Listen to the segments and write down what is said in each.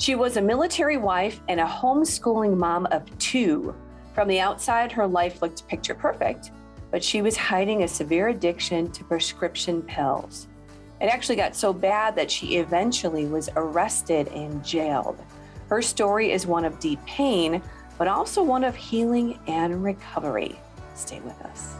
She was a military wife and a homeschooling mom of two. From the outside, her life looked picture perfect, but she was hiding a severe addiction to prescription pills. It actually got so bad that she eventually was arrested and jailed. Her story is one of deep pain, but also one of healing and recovery. Stay with us.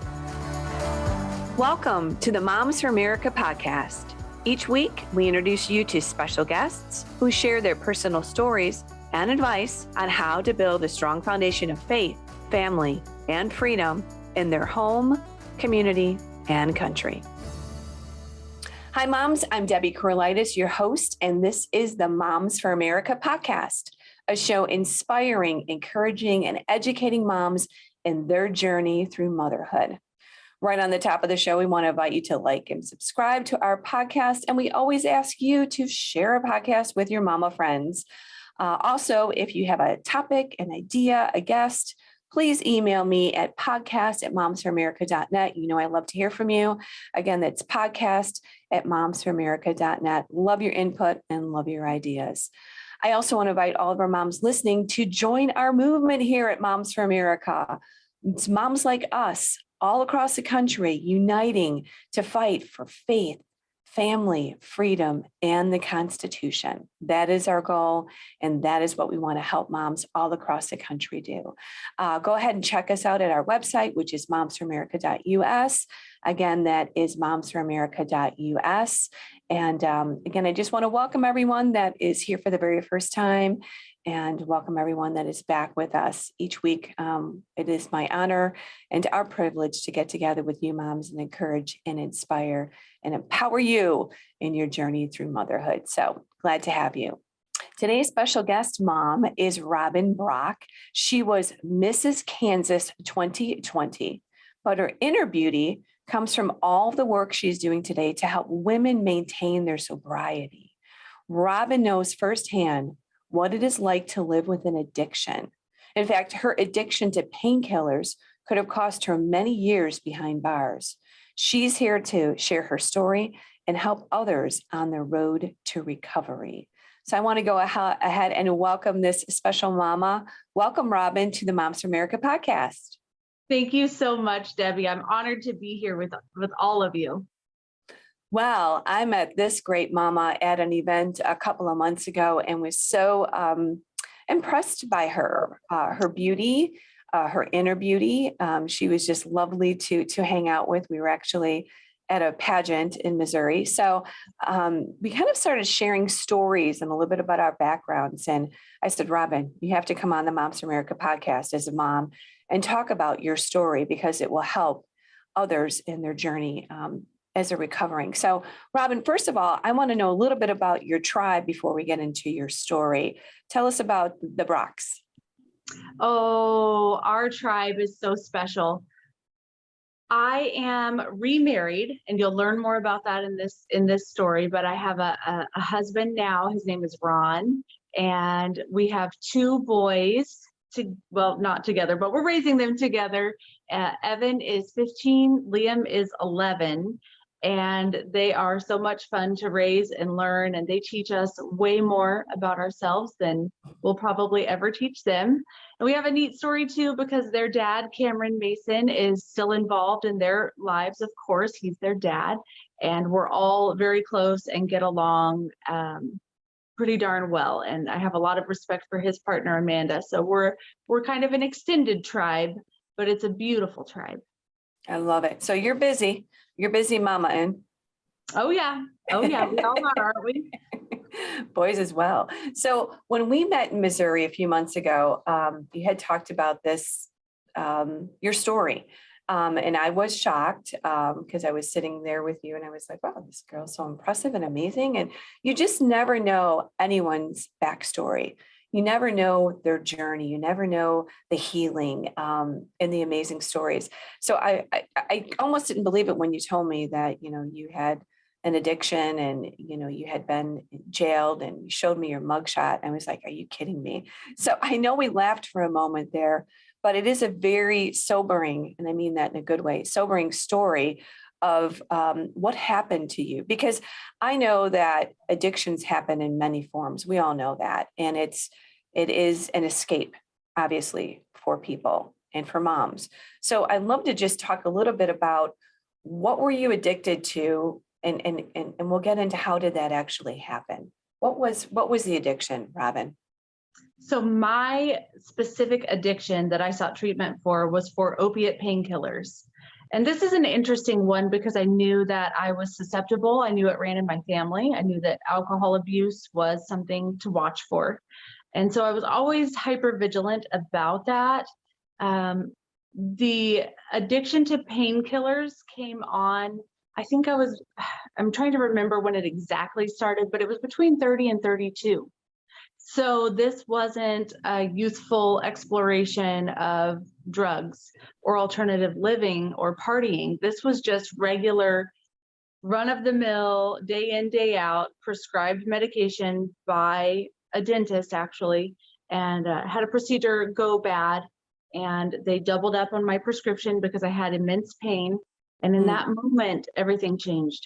Welcome to the Moms for America podcast. Each week, we introduce you to special guests who share their personal stories and advice on how to build a strong foundation of faith, family, and freedom in their home, community, and country. Hi, moms. I'm Debbie Corlitis, your host, and this is the Moms for America podcast, a show inspiring, encouraging, and educating moms in their journey through motherhood. Right on the top of the show, we want to invite you to like and subscribe to our podcast. And we always ask you to share our podcast with your mama friends. Also, if you have a topic, an idea, a guest, please email me at podcast@momsforamerica.net. You know, I love to hear from you. Again, that's podcast@momsforamerica.net. Love your input and love your ideas. I also want to invite all of our moms listening to join our movement here at Moms for America. It's moms like us all across the country, uniting to fight for faith, family, freedom, and the Constitution. That is our goal, and that is what we want to help moms all across the country do. Go ahead and check us out at our website, which is momsforamerica.us. Again, that is momsforamerica.us. And again, I just want to welcome everyone that is here for the very first time, and welcome everyone that is back with us each week. It is my honor and our privilege to get together with you moms and encourage and inspire and empower you in your journey through motherhood. So glad to have you. Today's special guest mom is Robin Brock. She was Mrs. Kansas 2020, but her inner beauty comes from all the work she's doing today to help women maintain their sobriety. Robin knows firsthand what it is like to live with an addiction. In fact, her addiction to painkillers could have cost her many years behind bars. She's here to share her story and help others on the road to recovery. So I want to go ahead and welcome this special mama. Welcome, Robin, to the Moms for America podcast. Thank you so much, Debbie. I'm honored to be here with all of you. Well, I met this great mama at an event a couple of months ago and was so impressed by her beauty, her inner beauty. She was just lovely to hang out with. We were actually at a pageant in Missouri. So we kind of started sharing stories and a little bit about our backgrounds. And I said, Robin, you have to come on the Moms for America podcast as a mom and talk about your story because it will help others in their journey as they're recovering. So, Robin, first of all, I want to know a little bit about your tribe before we get into your story. Tell us about the Brocks. Oh, our tribe is so special. I am remarried, and you'll learn more about that in this story, but I have a husband now. His name is Ron, and we have two boys. Not together, but we're raising them together. Evan is 15, Liam is 11, and they are so much fun to raise and learn, and they teach us way more about ourselves than we'll probably ever teach them. And we have a neat story too, because their dad, Cameron Mason, is still involved in their lives. Of course, he's their dad, and we're all very close and get along pretty darn well. And I have a lot of respect for his partner, Amanda. So we're kind of an extended tribe, but it's a beautiful tribe. I love it. So you're busy mama. And Oh yeah. We all are, aren't we? Boys as well. So when we met in Missouri a few months ago, you had talked about this, your story. And I was shocked because I was sitting there with you and I was like, wow, this girl's so impressive and amazing. And you just never know anyone's backstory. You never know their journey. You never know the healing and the amazing stories. So I almost didn't believe it when you told me that, you had an addiction and, you had been jailed, and you showed me your mugshot. I was like, are you kidding me? So I know we laughed for a moment there, but it is a very sobering, and I mean that in a good way, sobering story of what happened to you, because I know that addictions happen in many forms. We all know that, and it is an escape, obviously, for people and for moms. So I'd love to just talk a little bit about what were you addicted to, and we'll get into how did that actually happen. What was the addiction, Robin? So my specific addiction that I sought treatment for was for opiate painkillers. And this is an interesting one because I knew that I was susceptible. I knew it ran in my family. I knew that alcohol abuse was something to watch for. And so I was always hyper vigilant about that. Um, the addiction to painkillers came on, I think I'm trying to remember when it exactly started, but it was between 30 and 32. So this wasn't a youthful exploration of drugs or alternative living or partying. This was just regular run of the mill, day in, day out, prescribed medication by a dentist actually, and had a procedure go bad. And they doubled up on my prescription because I had immense pain. And in that moment, everything changed.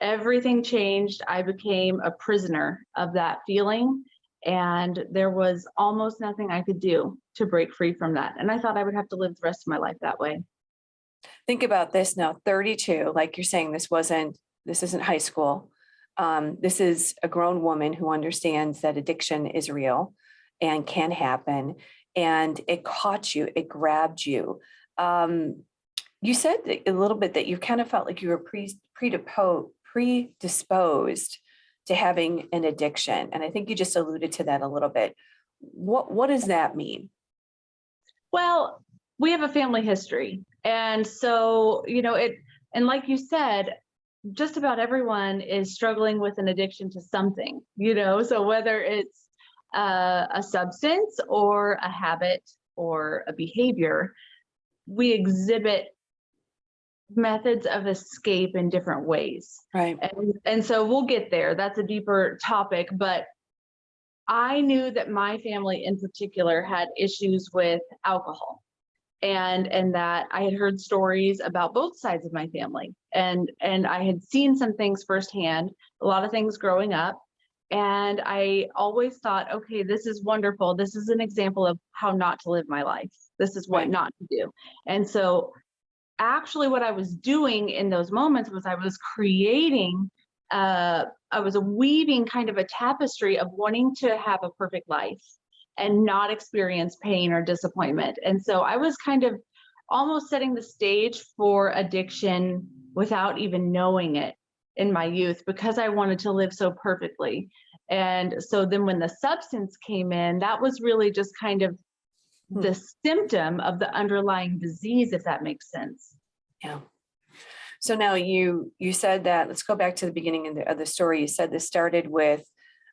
Everything changed. I became a prisoner of that feeling. And there was almost nothing I could do to break free from that. And I thought I would have to live the rest of my life that way. Think about this now, 32, like you're saying, this isn't high school. This is a grown woman who understands that addiction is real and can happen. And it caught you, it grabbed you. You said a little bit that you kind of felt like you were predisposed to having an addiction. And I think you just alluded to that a little bit. What does that mean? Well, we have a family history. And so, and like you said, just about everyone is struggling with an addiction to something, so whether it's a substance or a habit or a behavior, we exhibit methods of escape in different ways. Right. And so we'll get there. That's a deeper topic, but I knew that my family in particular had issues with alcohol, and that I had heard stories about both sides of my family, and I had seen some things firsthand, a lot of things growing up. And I always thought, okay, this is wonderful. This is an example of how not to live my life. This is what not to do. And so actually what I was doing in those moments was I was weaving kind of a tapestry of wanting to have a perfect life and not experience pain or disappointment. And so I was kind of almost setting the stage for addiction without even knowing it in my youth, because I wanted to live so perfectly. And so then when the substance came in, that was really just kind of the symptom of the underlying disease, if that makes sense. Yeah. So now you said that, let's go back to the beginning of the story. You said this started with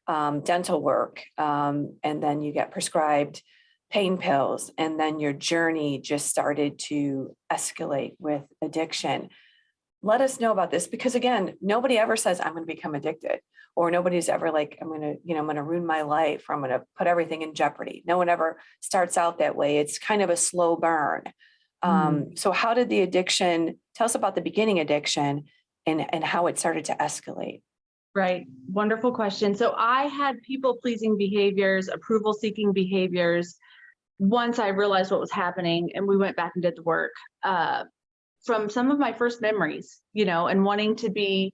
dental work, and then you get prescribed pain pills, and then your journey just started to escalate with addiction. Let us know about this, because again, nobody ever says I'm going to become addicted, or nobody's ever like, I'm going to ruin my life, or I'm going to put everything in jeopardy. No one ever starts out that way. It's kind of a slow burn. So how did the addiction, tell us about the beginning addiction and how it started to escalate? Right. Wonderful question. So I had people pleasing behaviors, approval seeking behaviors. Once I realized what was happening, and we went back and did the work, from some of my first memories, and wanting to be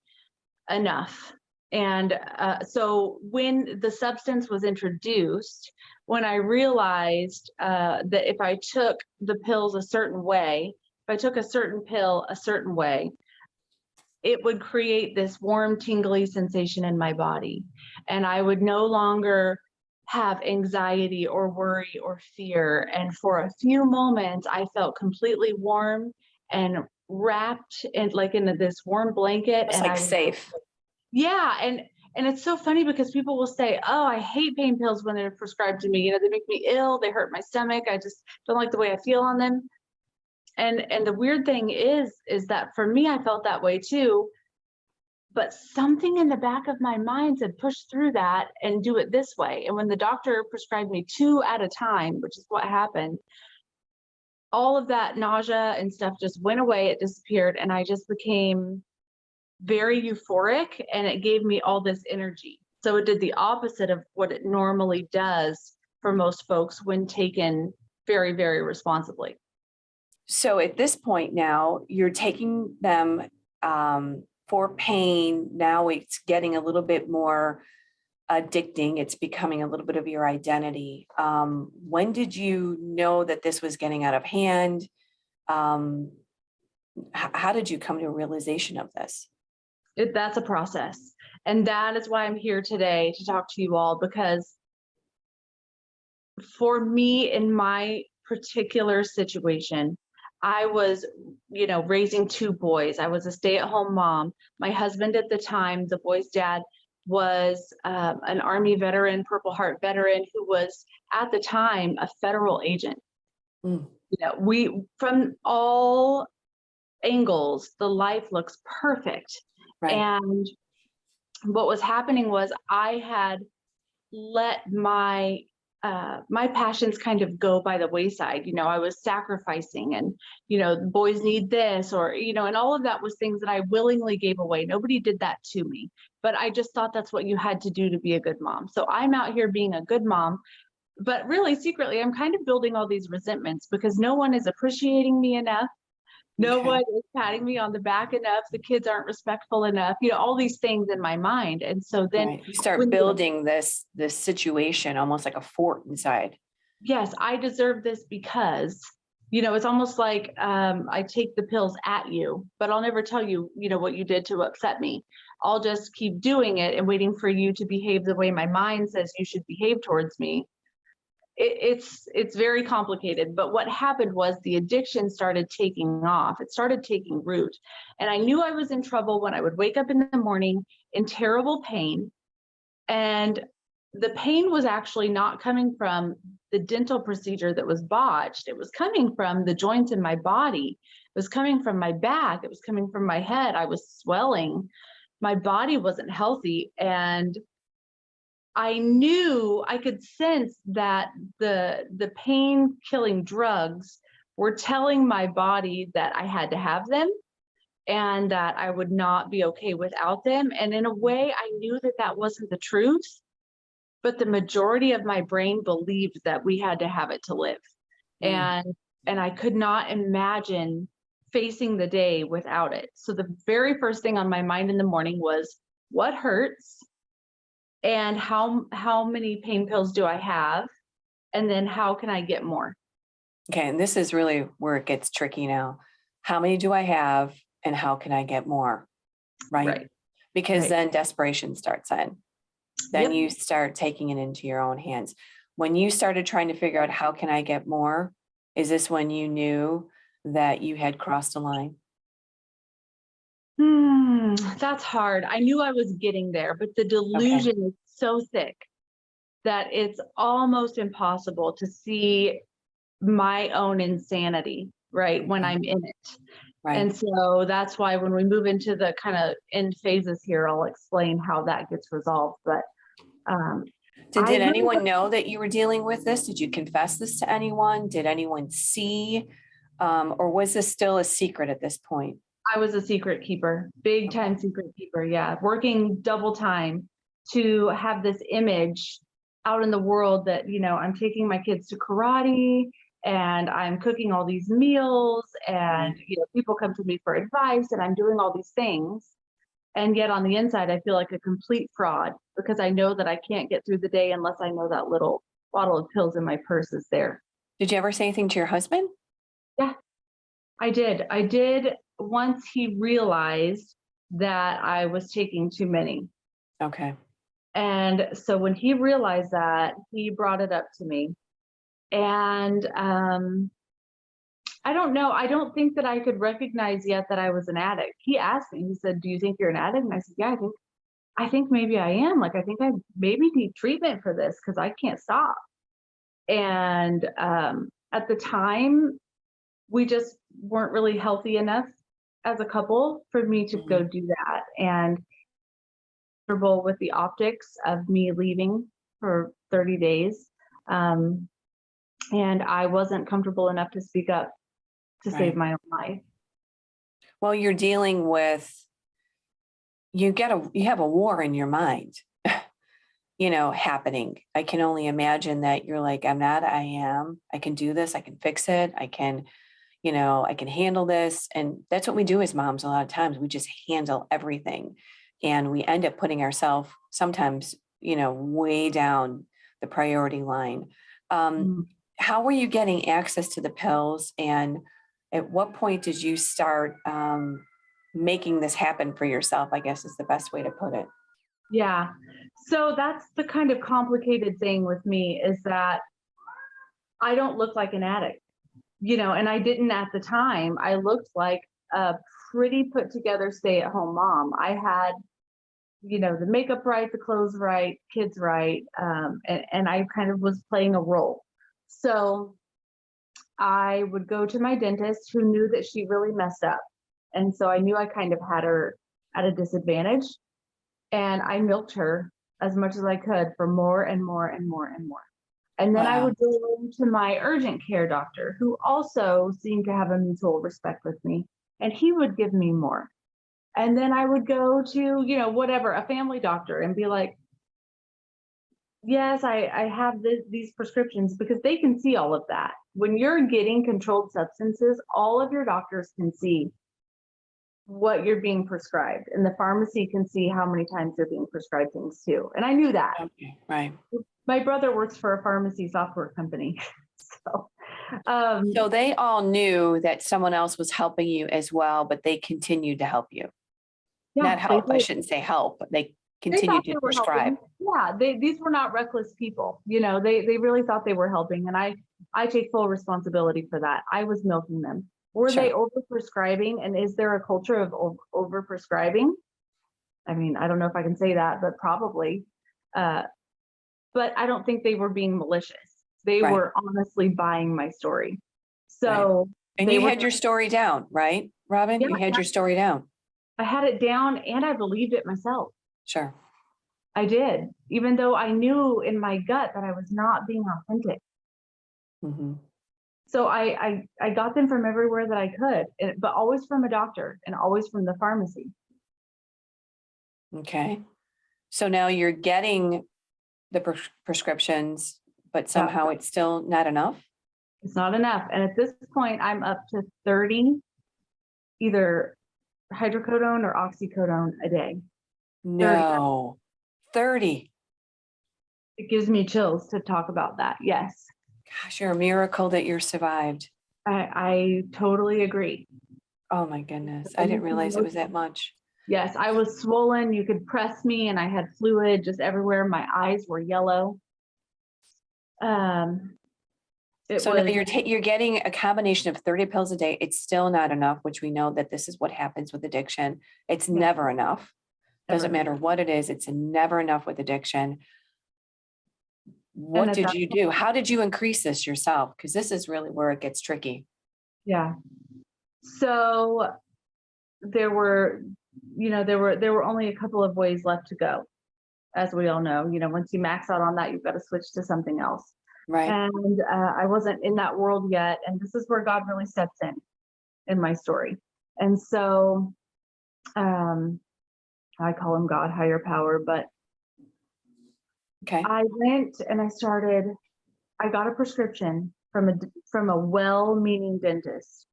enough. And so when the substance was introduced, when I realized that if I took the pills a certain way, if I took a certain pill a certain way, it would create this warm, tingly sensation in my body. And I would no longer have anxiety or worry or fear. And for a few moments, I felt completely warm and wrapped in this warm blanket. It's and like safe. Yeah. And it's so funny because people will say, oh, I hate pain pills when they're prescribed to me. They make me ill. They hurt my stomach. I just don't like the way I feel on them. And the weird thing is that for me, I felt that way too. But something in the back of my mind said, push through that and do it this way. And when the doctor prescribed me 2 at a time, which is what happened, all of that nausea and stuff just went away. It disappeared. And I just became very euphoric, and it gave me all this energy. So it did the opposite of what it normally does for most folks when taken very, very responsibly. So at this point now, you're taking them for pain. Now it's getting a little bit more addicting. It's becoming a little bit of your identity. When did you know that this was getting out of hand? How did you come to a realization of this? That's a process. And that is why I'm here today to talk to you all, because for me, in my particular situation, I was, raising two boys. I was a stay-at-home mom. My husband at the time, the boy's dad, was an Army veteran, Purple Heart veteran, who was at the time a federal agent. Mm. We, from all angles, the life looks perfect. Right. And what was happening was I had let my passions kind of go by the wayside. I was sacrificing, and boys need this, or and all of that was things that I willingly gave away. Nobody did that to me, but I just thought that's what you had to do to be a good mom. So I'm out here being a good mom, but really secretly I'm kind of building all these resentments because no one is appreciating me enough. No Okay. one is patting me on the back enough. The kids aren't respectful enough, all these things in my mind. And so then Right. You start building this situation almost like a fort inside. yes, I deserve this because, it's almost like I take the pills at you, but I'll never tell you, what you did to upset me. I'll just keep doing it and waiting for you to behave the way my mind says you should behave towards me. It's very complicated, but what happened was the addiction started taking off. It started taking root, and I knew I was in trouble when I would wake up in the morning in terrible pain. And the pain was actually not coming from the dental procedure that was botched. It was coming from the joints in my body. It was coming from my back. It was coming from my head. I was swelling. My body wasn't healthy, and I knew, I could sense that the pain killing drugs were telling my body that I had to have them and that I would not be okay without them. And in a way, I knew that that wasn't the truth, but the majority of my brain believed that we had to have it to live. Mm. And I could not imagine facing the day without it. So the very first thing on my mind in the morning was, what hurts? And how many pain pills do I have? And then how can I get more? Okay. And this is really where it gets tricky now. How many do I have and how can I get more? Right. Because Right. then desperation starts in. Then Yep. you start taking it into your own hands. When you started trying to figure out how can I get more, is this when you knew that you had crossed a line? That's hard. I knew I was getting there, but the Okay. delusion is so thick that it's almost impossible to see my own insanity, right, when I'm in it. Right. And so that's why when we move into the kind of end phases here, I'll explain how that gets resolved. But Did anyone know that you were dealing with this? Did you confess this to anyone? Did anyone see? Or was this still a secret at this point? I was a secret keeper, big time secret keeper. Yeah. Working double time to have this image out in the world that, I'm taking my kids to karate and I'm cooking all these meals and, people come to me for advice and I'm doing all these things. And yet on the inside, I feel like a complete fraud because I know that I can't get through the day unless I know that little bottle of pills in my purse is there. Did you ever say anything to your husband? Yeah, I did. I did once he realized that I was taking too many. Okay. And so when he realized that, he brought it up to me. And I don't know. I don't think that I could recognize yet that I was an addict. He asked me, he said, "Do you think you're an addict?" And I said, "Yeah, I think maybe I am. Like, I think I maybe need treatment for this because I can't stop." And at the time, we just weren't really healthy enough as a couple for me to go do that. And comfortable with the optics of me leaving for 30 days. And I wasn't comfortable enough to speak up. to Right. save my own life. Well, you're dealing with, you have a war in your mind, happening. I can only imagine that you're like, I'm not, I am, I can do this. I can fix it. I can handle this. And that's what we do as moms. A lot of times we just handle everything, and we end up putting ourselves sometimes, way down the priority line. Mm. How were you getting access to the pills? And at what point did you start making this happen for yourself, I guess is the best way to put it. Yeah. So that's the kind of complicated thing with me, is that I don't look like an addict, and I didn't at the time. I looked like a pretty put together stay at home mom. I had, the makeup right, the clothes right, kids right. And I kind of was playing a role. So I would go to my dentist, who knew that she really messed up. And so I knew I kind of had her at a disadvantage. And I milked her as much as I could for more and more and more and more. And then I Wow. would go to my urgent care doctor, who also seemed to have a mutual respect with me, and he would give me more. And then I would go to, whatever, a family doctor, and be like, yes, I have these prescriptions, because they can see all of that. When you're getting controlled substances, all of your doctors can see what you're being prescribed, and the pharmacy can see how many times you're being prescribed things too. And I knew that. Okay. Right. My brother works for a pharmacy software company. So, So they all knew that someone else was helping you as well, but they continued to help you. yeah, Not help. I shouldn't say help, but they they thought continued they to were prescribe. helping. Yeah, these were not reckless people. They really thought they were helping, and I take full responsibility for that. I was milking them. Were they Sure. over prescribing, and is there a culture of over prescribing? I mean, I don't know if I can say that, but probably. But I don't think they were being malicious. They Right. were honestly buying my story. Right. So And they you were, had your story down, right, Robin? yeah, You had your story down. I had it down, and I believed it myself. Sure. I did, even though I knew in my gut that I was not being authentic. Mm-hmm. So I got them from everywhere that I could, but always from a doctor and always from the pharmacy. Okay. So now you're getting the prescriptions, but Yeah, somehow it's still not enough. it's not enough. And at this point, I'm up to 30, either hydrocodone or oxycodone a day. 30. No. 30. It gives me chills to talk about that. Yes, Gosh, you're a miracle that you're survived. I totally agree. Oh my goodness. I didn't realize it was that much. Yes, I was swollen. You could press me, and I had fluid just everywhere. My eyes were yellow. So now you're getting a combination of 30 pills a day. It's still not enough, which we know that this is what happens with addiction. It's never enough. Doesn't matter what it is. It's never enough with addiction. What did you do? How did you increase this yourself? Because this is really where it gets tricky. Yeah. So there were only a couple of ways left to go. As we all know, once you max out on that, you've got to switch to something else. Right. And I wasn't in that world yet. And this is where God really steps in my story. And so I call him God, higher power, but okay. I went and I got a prescription from a well-meaning dentist.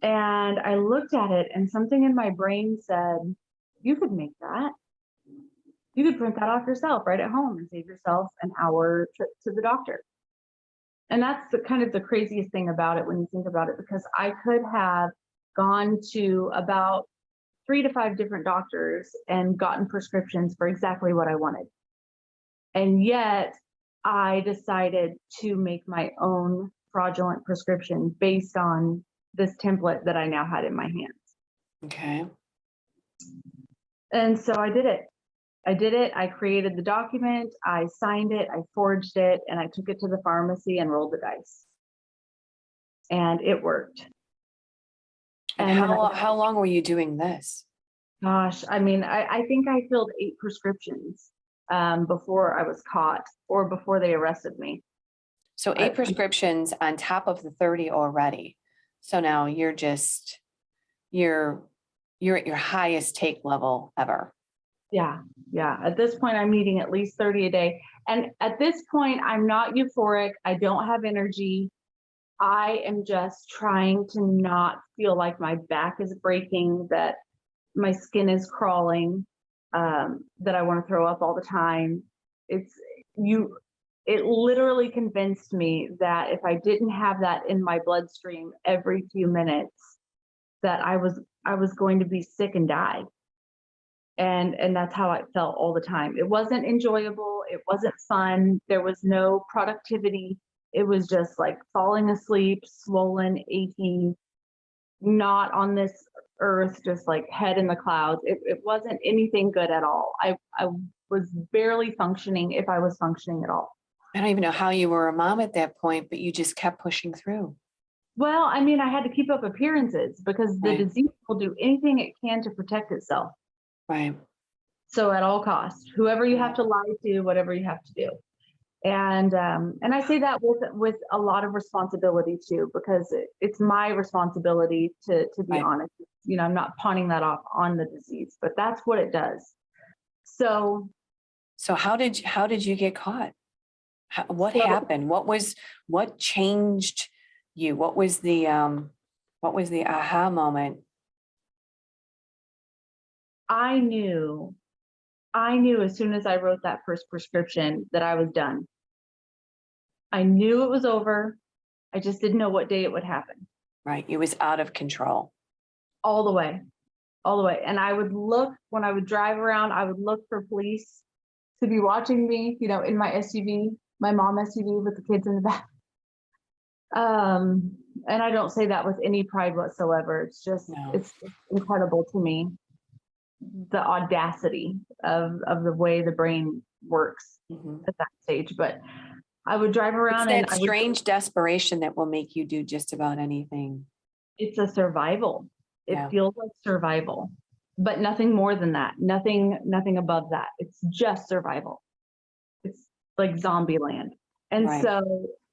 And I looked at it, and something in my brain said, you could make that. You could print that off yourself right at home and save yourself an hour trip to the doctor. And that's the kind of the craziest thing about it when you think about it, because I could have gone to about 3 to 5 different doctors and gotten prescriptions for exactly what I wanted. And yet I decided to make my own fraudulent prescription based on this template that I now had in my hands. Okay. And so I did it. I created the document, I signed it, I forged it, and I took it to the pharmacy and rolled the dice. And it worked. And how long were you doing this? Gosh, I mean, I think I filled 8 prescriptions before I was caught, or before they arrested me. So 8 prescriptions on top of the 30 already. So now you're at your highest take level ever. Yeah. At this point, I'm needing at least 30 a day. And at this point, I'm not euphoric. I don't have energy. I am just trying to not feel like my back is breaking, that my skin is crawling, that I want to throw up all the time. It literally convinced me that if I didn't have that in my bloodstream every few minutes, that I was going to be sick and die. And that's how I felt all the time. It wasn't enjoyable. It wasn't fun. There was no productivity. It was just like falling asleep, swollen, achy, not on this earth, just like head in the clouds. It wasn't anything good at all. I was barely functioning, if I was functioning at all. I don't even know how you were a mom at that point, but you just kept pushing through. Well, I mean, I had to keep up appearances because the Right. disease will do anything it can to protect itself. Right. So at all costs, whoever you have to lie to, whatever you have to do. And I say that with a lot of responsibility too, because it's my responsibility to be Right. honest. You know, I'm not pawning that off on the disease, but that's what it does. So how did you get caught? What so happened? What changed you? What was the aha moment? I knew as soon as I wrote that first prescription that I was done. I knew it was over. I just didn't know what day it would happen. Right. It was out of control. All the way. And I would look, when I would drive around, I would look for police to be watching me, you know, in my SUV, my mom SUV with the kids in the back. And I don't say that with any pride whatsoever. It's just, No. it's incredible to me, the audacity of the way the brain works at that stage. But I would drive It's around and that strange desperation that will make you do just about anything. it's a survival. Yeah. It feels like survival, but nothing more than that. Nothing above that. It's just survival. It's like zombie land. And Right. so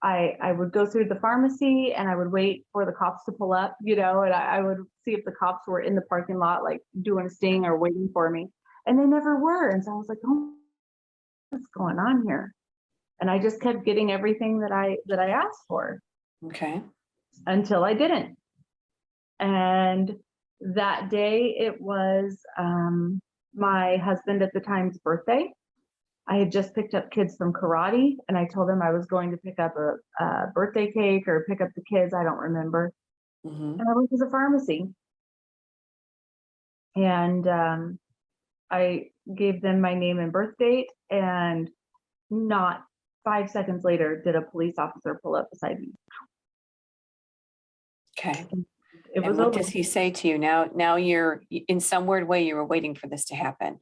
I would go through the pharmacy and I would wait for the cops to pull up, you know, and I would see if the cops were in the parking lot, like doing a sting or waiting for me. And they never were. And so I was like, oh, what's going on here? And I just kept getting everything that I asked for Okay. until I didn't. And that day it was my husband at the time's birthday. I had just picked up kids from karate and I told him I was going to pick up a birthday cake or pick up the kids. I don't remember. Mm-hmm. And I went to the pharmacy and I gave them my name and birth date, and not 5 seconds later did a police officer pull up beside me. Okay. It And was what over. does he say to you now? Now you're in some weird way, you were waiting for this to happen.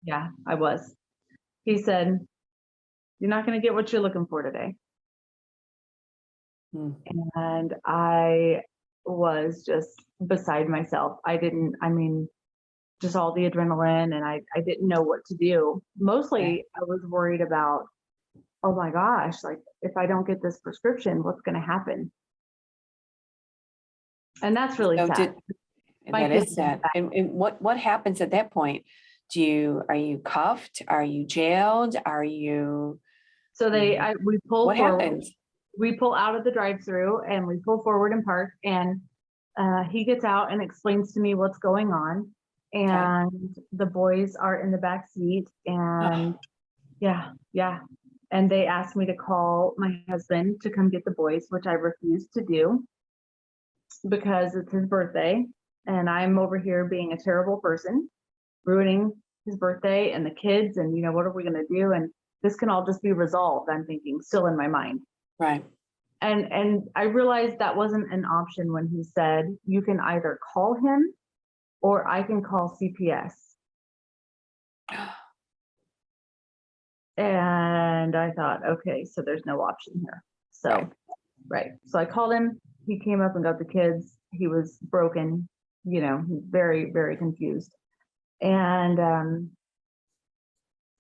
Yeah, I was. He said, "You're not going to get what you're looking for today." And I was just beside myself. I mean, just all the adrenaline, and I didn't know what to do. Mostly I was worried about, oh my gosh, like if I don't get this prescription, what's going to happen? And that's really So sad. that is sad. And what happens at that point? Are you cuffed? Are you jailed? Are you? So we pull What forward. happens? We pull out of the drive-through and we pull forward and park, and he gets out and explains to me what's going on. And the boys are in the back seat, and yeah. And they asked me to call my husband to come get the boys, which I refused to do because it's his birthday. And I'm over here being a terrible person, ruining his birthday and the kids. And, you know, what are we going to do? And this can all just be resolved, I'm thinking, still in my mind. Right. And I realized that wasn't an option when he said, you can either call him or I can call CPS. And I thought, okay, so there's no option here. So, right. So I called him. He came up and got the kids. He was broken, you know, very, very confused. And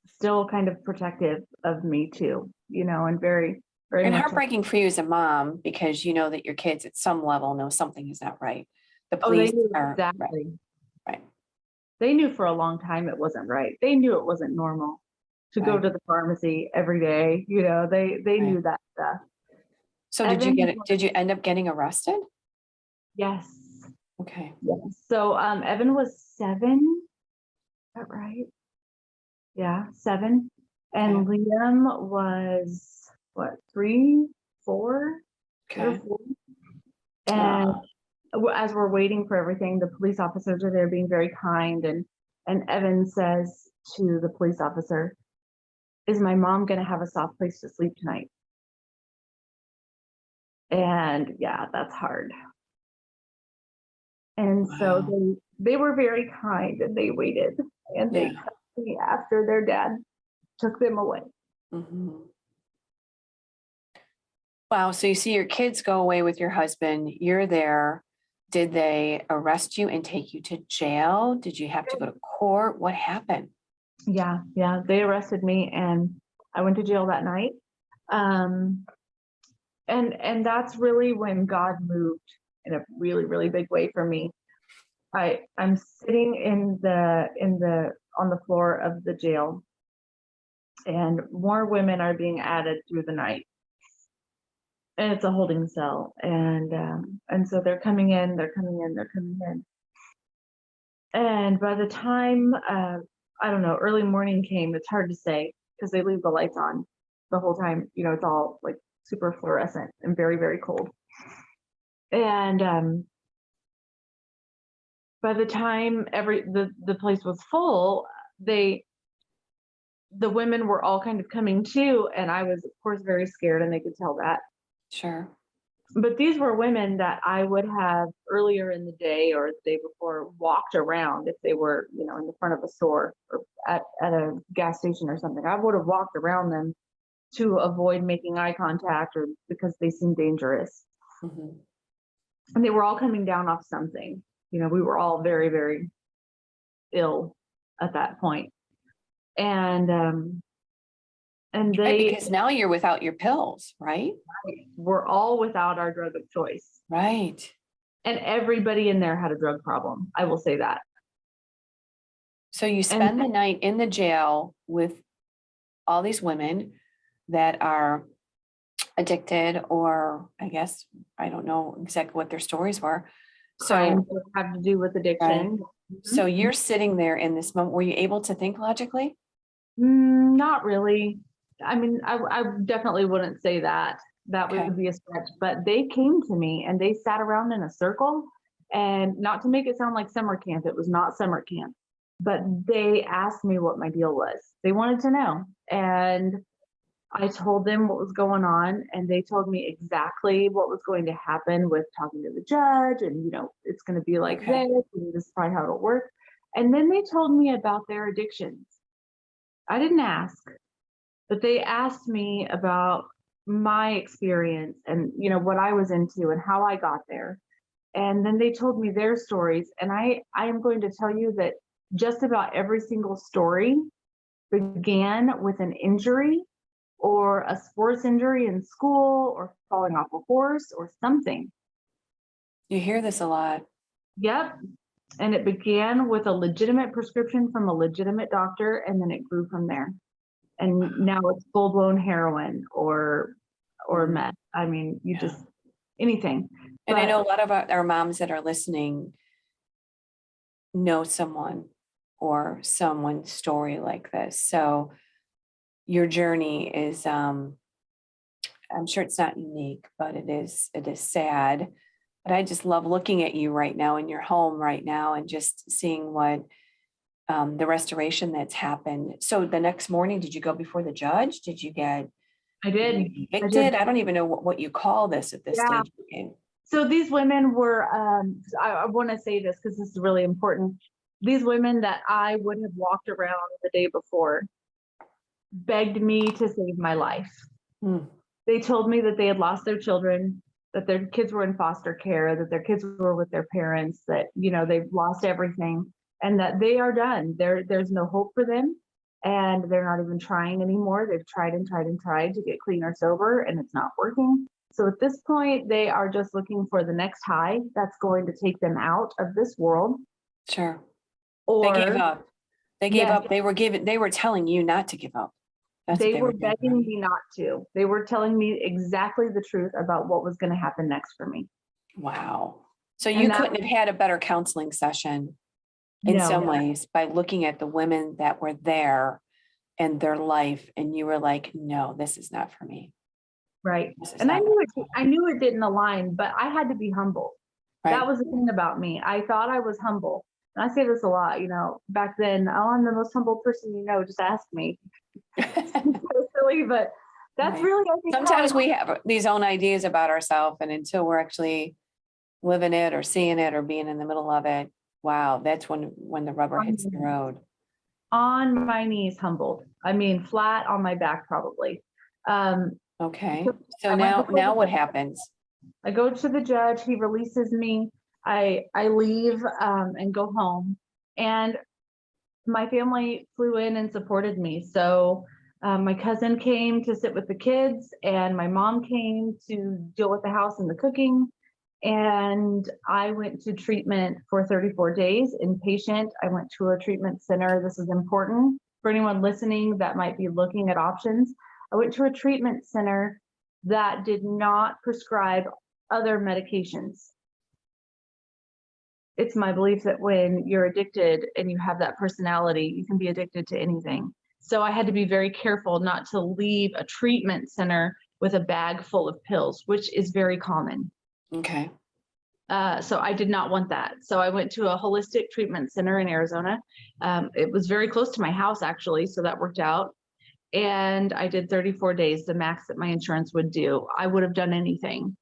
still kind of protective of me too, you know, and very, very And much. heartbreaking for you as a mom, because you know that your kids at some level know something is not right. The Oh, they police knew are right, exactly. right. They knew for a long time it wasn't right. They knew it wasn't normal to go Right. to the pharmacy every day. You know, they Right. knew that stuff. So Evan, did you end up getting arrested? yes. Okay. Yes. So Evan was 7. Is that right? Yeah, 7. And Okay. Liam was what, 3, 4, 3 or Okay. 4. And Uh, as we're waiting for everything, the police officers are there being very kind. And Evan says to the police officer, "Is my mom going to have a soft place to sleep tonight?" And yeah, that's hard. And so wow. they were very kind and they waited and they Yeah. kept me after their dad took them away. Mhm. Wow. So you see your kids go away with your husband. You're there. Did they arrest you and take you to jail? Did you have to go to court? What happened? Yeah, yeah. They arrested me and I went to jail that night. Um, and that's really when God moved in a really, really big way for me. I'm sitting on the floor of the jail, and more women are being added through the night. And it's a holding cell, and so they're coming in, they're coming in, they're coming in. And by the time I don't know, early morning came, it's hard to say because they leave the lights on the whole time. You know, it's all like super fluorescent and very, very cold. And by the time the place was full, the women were all kind of coming to, and I was of course very scared, and they could tell that. Sure. But these were women that I would have earlier in the day or the day before walked around if they were, you know, in the front of a store or at a gas station or something. I would have walked around them to avoid making eye contact or because they seemed dangerous. Mhm. And they were all coming down off something. You know, we were all very, very ill at that point. And Right, they because now you're without your pills, right? were all without our drug of choice. Right. And everybody in there had a drug problem. I will say that. So you And spend the night in the jail with all these women that are addicted, or I guess, I don't know exactly what their stories were. crimes So, that have to do with right. addiction. So Mhm. you're sitting there in this moment. Were you able to think logically? Not really. I mean, I definitely wouldn't say that. That Okay. would be a stretch. But they came to me and they sat around in a circle. And not to make it sound like summer camp, it was not summer camp. But they asked me what my deal was. They wanted to know. And I told them what was going on, and they told me exactly what was going to happen with talking to the judge, and you know, it's going to be like Okay. this, and this is probably how it'll work. And then they told me about their addictions. I didn't ask, but they asked me about my experience and you know what I was into and how I got there. And then they told me their stories, and I am going to tell you that just about every single story began with an injury or a sports injury in school or falling off a horse or something. You hear this a lot. Yep. And it began with a legitimate prescription from a legitimate doctor, and then it grew from there. And now it's full blown heroin or Mm, meth. I mean, you yeah. just anything. And I But know a lot of our moms that are listening know someone or someone's story like this. So your journey is, I'm sure it's not unique, but it is sad. But I just love looking at you right now in your home right now and just seeing what the restoration that's happened. So the next morning, did you go before the judge? Did you get I did. I did. evicted? I don't even know what you call this at this Yeah. stage. of the game. So these women were, I want to say this because this is really important. These women that I would have walked around the day before begged me to save my life. Hmm. They told me that they had lost their children, that their kids were in foster care, that their kids were with their parents, that, you know, they've lost everything and that they are done. There's no hope for them. and they're not even trying anymore. They've tried and tried and tried to get clean or sober, and it's not working. So at this point, they are just looking for the next high that's going to take them out of this world. Sure. Or They gave up. They gave yes, up. They were telling you not to give up. That's what they they were were doing, begging right? me not to. They were telling me exactly the truth about what was going to happen next for me. Wow. So you And that, couldn't have had a better counseling session in some no, ways by looking at the women that were there and their life, and you were like, no, this is not for me. right. This is And not I knew it didn't align, but I had to be humble. That right. was the thing about me. I thought I was humble. And I say this a lot, back then, oh, I'm the most humble person just ask me. So silly, but that's Right. really, I think, how Sometimes we have these own ideas about ourselves, and until we're actually living it or seeing it or being in the middle of it, wow, that's when the rubber hits the road. on my knees humbled. I mean, flat on my back, probably. Um, Okay. So I went before now the what happens? I go to the judge, he releases me. I leave and go home. And my family flew in and supported me. So my cousin came to sit with the kids, and my mom came to deal with the house and the cooking. And I went to treatment for 34 days inpatient. I went to a treatment center. This is important for anyone listening that might be looking at options. I went to a treatment center that did not prescribe other medications. It's my belief that when you're addicted and you have that personality, you can be addicted to anything. So I had to be very careful not to leave a treatment center with a bag full of pills, which is very common. Okay. So I did not want that. So I went to a holistic treatment center in Arizona. It was very close to my house, actually, so that worked out. And I did 34 days, the max that my insurance would do. I would have done anything.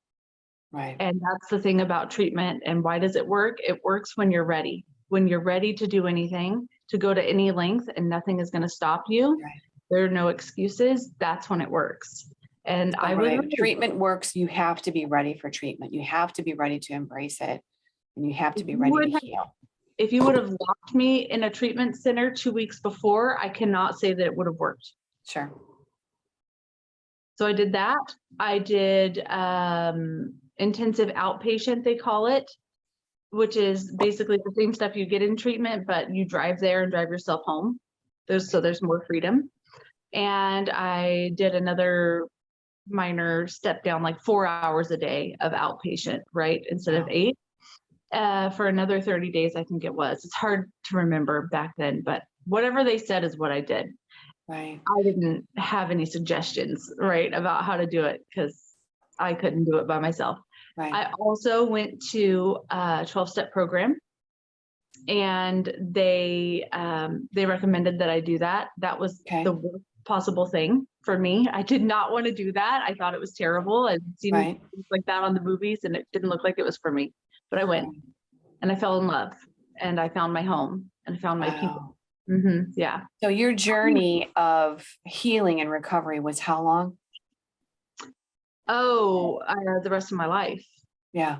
Right. And that's the thing about treatment. And why does it work? It works when you're ready. When you're ready to do anything, to go to any length, and nothing is going to stop you. Right. There are no excuses. That's when it works. And So, I was right. ready. Treatment works. You have to be ready for treatment. You have to be ready to embrace it, and you have to If be you ready would to have, heal. if you would have locked me in a treatment center 2 weeks before, I cannot say that it would have worked. Sure. So I did that. I did intensive outpatient, they call it, which is basically the same stuff you get in treatment, but you drive there and drive yourself home. There's more freedom. And I did another minor step down, like 4 hours a day of outpatient, right? Instead of 8, for another 30 days, I think it was. It's hard to remember back then, but whatever they said is what I did. Right. I didn't have any suggestions, right, about how to do it because I couldn't do it by myself. Right. I also went to a 12-step program, and they recommended that I do that. That was the worst possible thing for me. I did not want to do that. I thought it was terrible. I'd seen things like that on the movies, and it didn't look like it was for me. But I went, and I fell in love, and I found my home, and I found my people. Yeah. So your journey of healing and recovery was how long? Oh, the rest of my life. Yeah.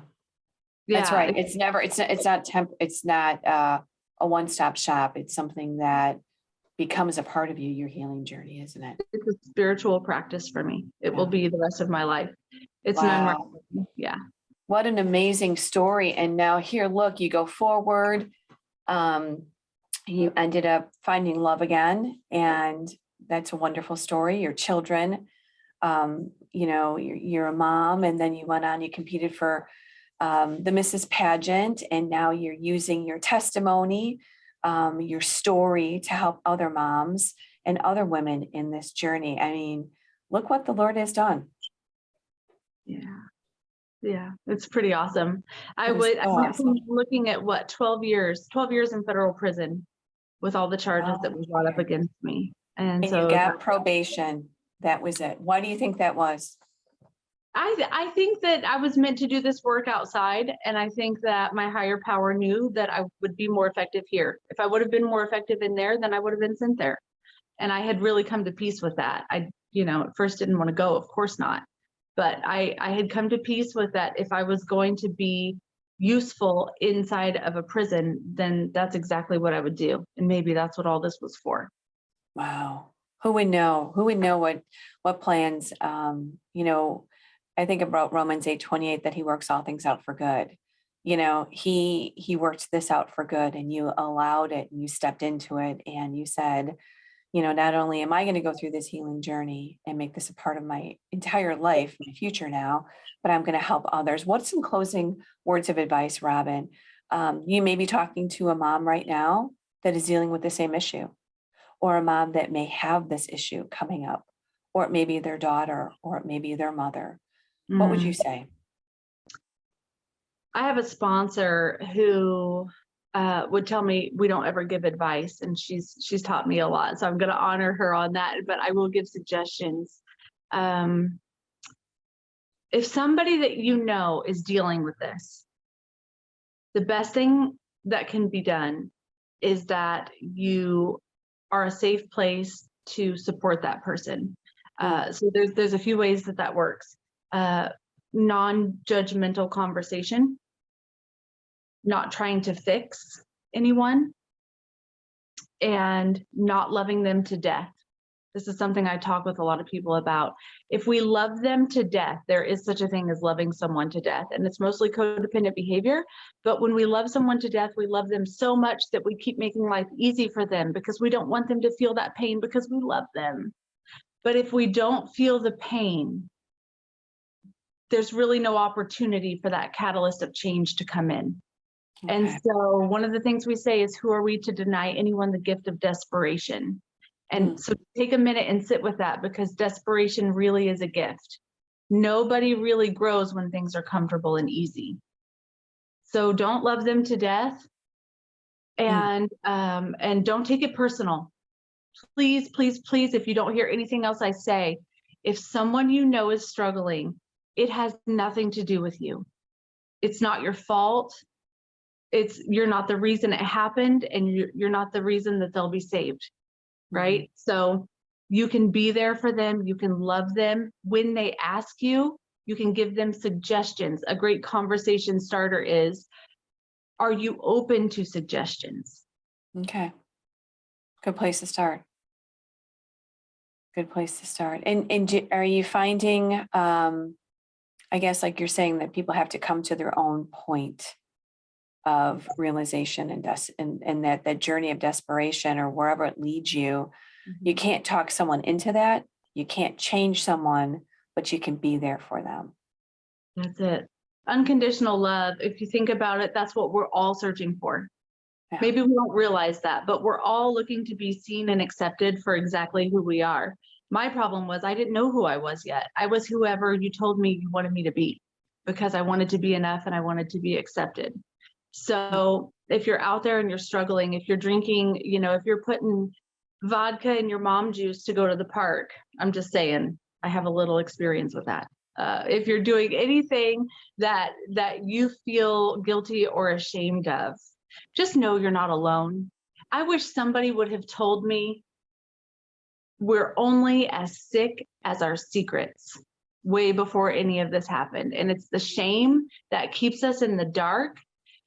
Yeah. That's right. It's not a one-stop shop. It's something that becomes a part of you, your healing journey, isn't it? It's a spiritual practice for me. It will be the rest of my life. It's Wow. yeah. What an amazing story. And now here, look, you go forward. You ended up finding love again, and that's a wonderful story. Your children, you're a mom, and then you went on, you competed for the Mrs. Pageant, and now you're using your testimony, your story to help other moms and other women in this journey. I mean, look what the Lord has done. Yeah, it's pretty awesome. I went from looking at 12 years in federal prison with all the charges that were brought up against me. And so you got probation. That was it. Why do you think that was? I think that I was meant to do this work outside, and I think that my higher power knew that I would be more effective here. If I would have been more effective in there, then I would have been sent there. And I had really come to peace with that. I, at first didn't want to go, of course not. But I had come to peace with that. If I was going to be useful inside of a prison, then that's exactly what I would do. And maybe that's what all this was for. Wow. Who would know? Who would know what plans, I think about Romans 8:28, that he works all things out for good. He worked this out for good, and you allowed it, and you stepped into it, and you said, not only am I going to go through this healing journey and make this a part of my entire life, my future now, but I'm going to help others. What's some closing words of advice, Robin? You may be talking to a mom right now that is dealing with the same issue, or a mom that may have this issue coming up, or it may be their daughter, or it may be their mother. What would you Mm. say? I have a sponsor who would tell me we don't ever give advice, and she's taught me a lot. So I'm going to honor her on that, but I will give suggestions. Um, if somebody that you know is dealing with this, the best thing that can be done is that you are a safe place to support that person. So there's a few ways that works. Non-judgmental conversation, not trying to fix anyone, and not loving them to death. This is something I talk with a lot of people about. If we love them to death, there is such a thing as loving someone to death, and it's mostly codependent behavior. But when we love someone to death, we love them so much that we keep making life easy for them because we don't want them to feel that pain because we love them. But if we don't feel the pain, there's really no opportunity for that catalyst of change to come in. Okay. And so one of the things we say is, who are we to deny anyone the gift of desperation? And so take a minute and sit with that, because desperation really is a gift. Nobody really grows when things are comfortable and easy. So don't love them to death, and don't take it personal. Please, please, please, if you don't hear anything else I say, if someone you know is struggling, it has nothing to do with you. It's not your fault. You're not the reason it happened, and you're not the reason that they'll be saved, right? So you can be there for them. You can love them. When they ask you, you can give them suggestions. A great conversation starter is, are you open to suggestions? Okay. Good place to start. Good place to start. And are you finding, I guess, like you're saying, that people have to come to their own point of realization and that journey of desperation, or wherever it leads you, you can't talk someone into that. You can't change someone, but you can be there for them. That's it. Unconditional love. If you think about it, that's what we're all searching for. Yeah. Maybe we don't realize that, but we're all looking to be seen and accepted for exactly who we are. My problem was I didn't know who I was yet. I was whoever you told me you wanted me to be, because I wanted to be enough and I wanted to be accepted. So if you're out there and you're struggling, if you're drinking, if you're putting vodka in your mom juice to go to the park, I'm just saying, I have a little experience with that. If you're doing anything that you feel guilty or ashamed of, just know you're not alone. I wish somebody would have told me we're only as sick as our secrets way before any of this happened. And it's the shame that keeps us in the dark.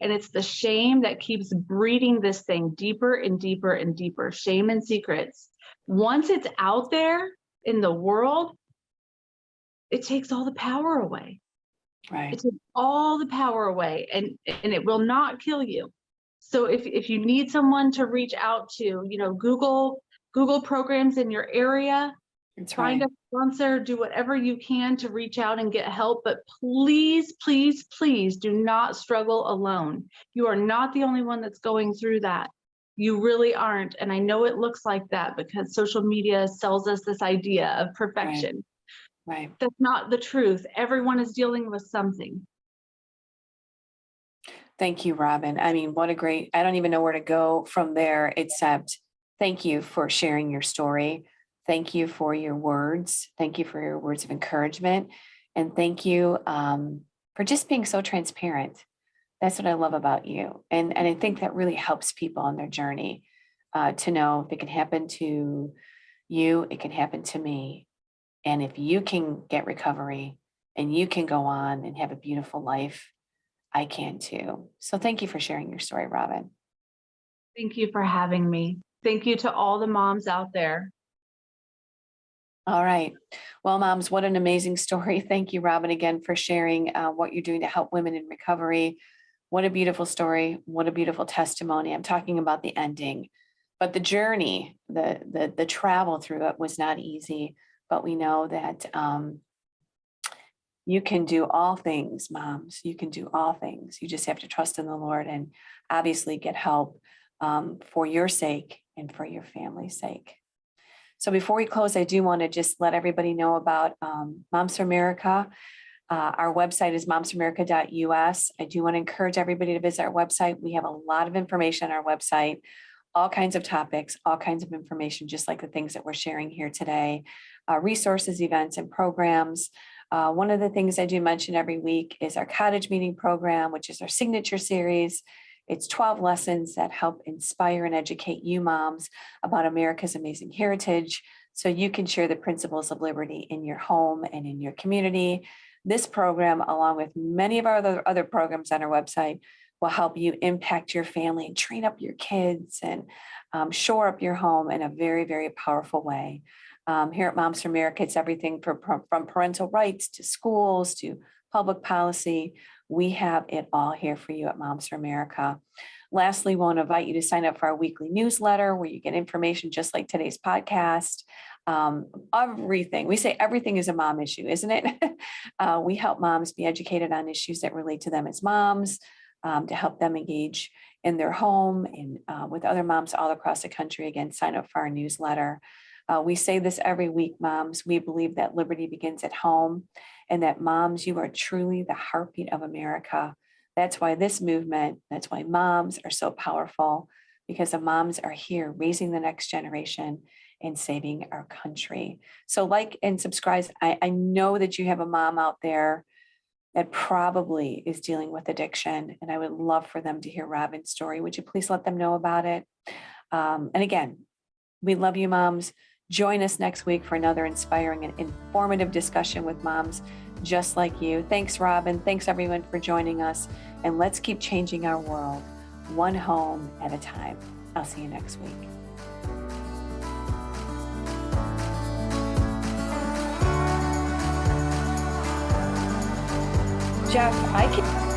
And it's the shame that keeps breeding this thing deeper and deeper and deeper. Shame and secrets. Once it's out there in the world, it takes all the power away. Right. It takes all the power away, and it will not kill you. So if you need someone to reach out to, Google programs in your area, find a sponsor, do whatever you can to reach out and get help. But please, please, please do not struggle alone. You are not the only one that's going through that. You really aren't. And I know it looks like that because social media sells us this idea of perfection. Right. That's not the truth. Everyone is dealing with something. Thank you, Robin. I mean, I don't even know where to go from there, except thank you for sharing your story. Thank you for your words. Thank you for your words of encouragement. And thank you for just being so transparent. That's what I love about you. And I think that really helps people on their journey to know if it can happen to you, it can happen to me. And if you can get recovery and you can go on and have a beautiful life, I can too. So thank you for sharing your story, Robin. Thank you for having me. Thank you to all the moms out there. All right. Well, moms, what an amazing story. Thank you, Robin, again for sharing what you're doing to help women in recovery. What a beautiful story. What a beautiful testimony. I'm talking about the ending, but the journey, the travel through it was not easy. But we know that you can do all things, moms. You can do all things. You just have to trust in the Lord and obviously get help for your sake and for your family's sake. So before we close, I do want to just let everybody know about Moms for America. Our website is momsforamerica.us. I do want to encourage everybody to visit our website. We have a lot of information on our website, all kinds of topics, all kinds of information, just like the things that we're sharing here today, resources, events, and programs. One of the things I do mention every week is our cottage meeting program, which is our signature series. It's 12 lessons that help inspire and educate you moms about America's amazing heritage, so you can share the principles of liberty in your home and in your community. This program, along with many of our other programs on our website, will help you impact your family and train up your kids and shore up your home in a very, very powerful way. Here at Moms for America, it's everything from parental rights to schools to public policy. We have it all here for you at Moms for America. Lastly, we want to invite you to sign up for our weekly newsletter where you get information just like today's podcast. Everything. We say everything is a mom issue, isn't it? We help moms be educated on issues that relate to them as moms, to help them engage in their home and with other moms all across the country. Again, sign up for our newsletter. We say this every week, moms. We believe that liberty begins at home and that moms, you are truly the heartbeat of America. That's why this movement, that's why moms are so powerful, because the moms are here raising the next generation and saving our country. So like and subscribe. I know that you have a mom out there that probably is dealing with addiction, and I would love for them to hear Robin's story. Would you please let them know about it? And again, we love you, moms. Join us next week for another inspiring and informative discussion with moms just like you. Thanks, Robin. Thanks, everyone, for joining us. And let's keep changing our world one home at a time. I'll see you next week. Jeff, I can...